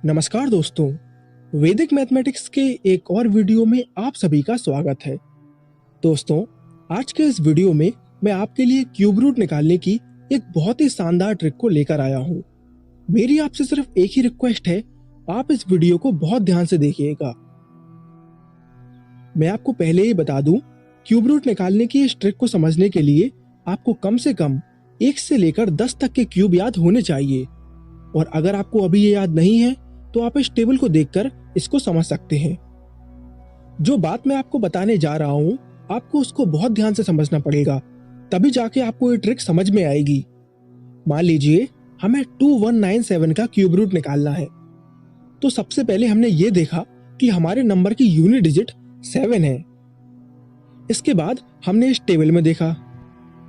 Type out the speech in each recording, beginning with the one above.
नमस्कार दोस्तों, वैदिक मैथमेटिक्स के एक और वीडियो में आप सभी का स्वागत है। दोस्तों, आज के इस वीडियो में मैं आपके लिए क्यूब रूट निकालने की एक बहुत ही शानदार ट्रिक को लेकर आया हूँ। मेरी आपसे सिर्फ एक ही रिक्वेस्ट है, आप इस वीडियो को बहुत ध्यान से देखिएगा। मैं आपको पहले ही बता दूं, क्यूब रूट निकालने की इस ट्रिक को समझने के लिए आपको कम से कम 1 से लेकर 10 तक के क्यूब याद होने चाहिए। और अगर आपको अभी ये याद नहीं है तो आप इस टेबल को देखकर इसको समझ सकते हैं। जो बात मैं आपको बताने जा रहा हूं, आपको उसको बहुत ध्यान से समझना पड़ेगा, तभी जाके आपको ये ट्रिक समझ में आएगी। मान लीजिए हमें 2197 का क्यूब रूट निकालना है। तो सबसे पहले हमने ये देखा कि हमारे नंबर की यूनिट डिजिट 7 है। इसके बाद हमने इस टेबल में देखा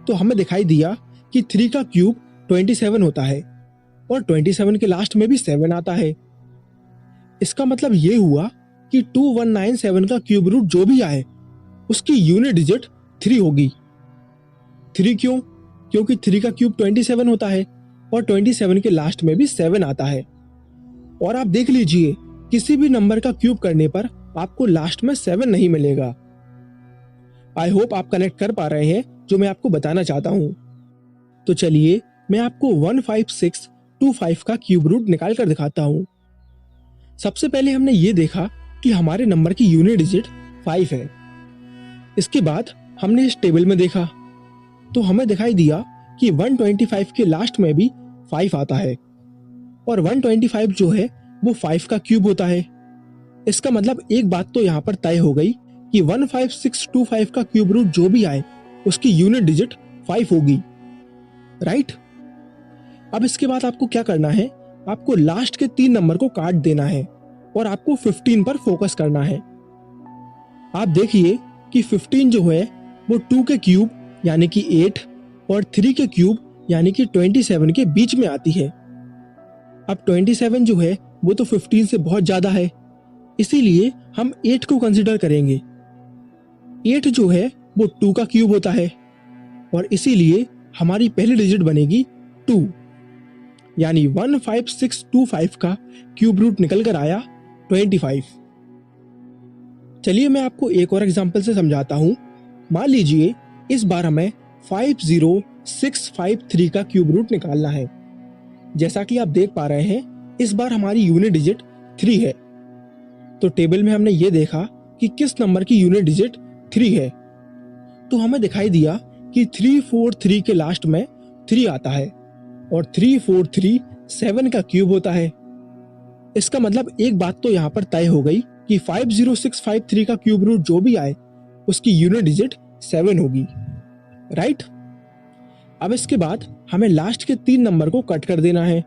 तो हमें दिखाई दिया कि 3 का क्यूब 27 होता है और 27 के लास्ट में भी 7 आता है। इसका मतलब ये हुआ कि 2197 का क्यूब रूट जो भी आए उसकी यूनिट डिजिट 3 होगी। 3 क्यों? क्योंकि 3 का क्यूब 27 होता है और 27 के लास्ट में भी 7 आता है। और आप देख लीजिए, किसी भी नंबर का क्यूब करने पर आपको लास्ट में 7 नहीं मिलेगा। आई होप आप कनेक्ट कर पा रहे हैं जो मैं आपको बताना चाहता हूं। तो चलिए मैं आपको 15625 का क्यूब रूट निकाल कर दिखाता हूं। सबसे पहले हमने ये देखा कि हमारे नंबर की यूनिट डिजिट 5 है। इसके बाद हमने इस टेबल में देखा तो हमें दिखाई दिया कि 125 के लास्ट में भी 5 आता है और 125 जो है वो 5 का क्यूब होता है। इसका मतलब एक बात तो यहाँ पर तय हो गई कि 15625 का क्यूब रूट जो भी आए उसकी यूनिट डिजिट 5 होगी, राइट? अब इसके बाद आपको क्या करना है, आपको लास्ट के 3 नंबर को काट देना है और आपको 15 पर फोकस करना है। आप देखिए कि 15 जो है वो 2 के क्यूब यानी कि 8 और 3 के क्यूब यानी कि 27 के बीच में आती है। अब 27 जो है वो तो 15 से बहुत ज्यादा है, इसीलिए हम 8 को कंसीडर करेंगे। 8 जो है वो 2 का क्यूब होता है और इसीलिए हमारी पहली डिजिट बनेगी 2, यानी 15625 का क्यूब रूट निकल कर आया 25। चलिए मैं आपको एक और एग्जांपल से समझाता हूं। मान लीजिए इस बार हमें 50653 का क्यूब रूट निकालना है। जैसा कि आप देख पा रहे हैं, इस बार हमारी यूनिट डिजिट 3 है। तो टेबल में हमने ये देखा कि किस नंबर की यूनिट डिजिट 3 है। तो हमें दिखाई दिया कि 343 के लास्ट में 3 आता है और 343 7 का क्यूब होता है। इसका मतलब एक बात तो यहाँ पर तय हो गई कि 50653 का क्यूब रूट जो भी आए उसकी यूनिट डिजिट 7 होगी, राइट? अब इसके बाद हमें लास्ट के 3 नंबर को कट कर देना है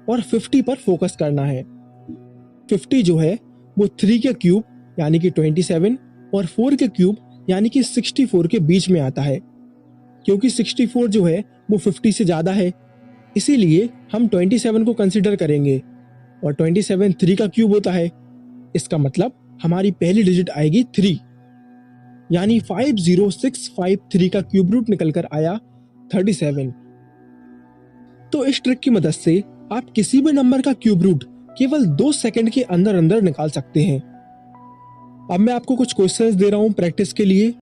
और 50 पर फोकस करना है। 50 जो है वो 3 के क्यूब यानी कि 27 और 4 के क्यूब यानी कि 64 के बीच में आता है। क्योंकि 64 जो है वो 50 से ज्यादा है, इसीलिए हम 27 को कंसीडर करेंगे और 27 3 का क्यूब होता है। इसका मतलब हमारी पहली डिजिट आएगी 3, यानी 50653 का क्यूब रूट निकलकर आया 37। तो इस ट्रिक की मदद से आप किसी भी नंबर का क्यूब रूट केवल 2 सेकंड के अंदर अंदर निकाल सकते हैं। अब मैं आपको कुछ क्वेश्चंस दे रहा हूं प्रैक्टिस के लिए,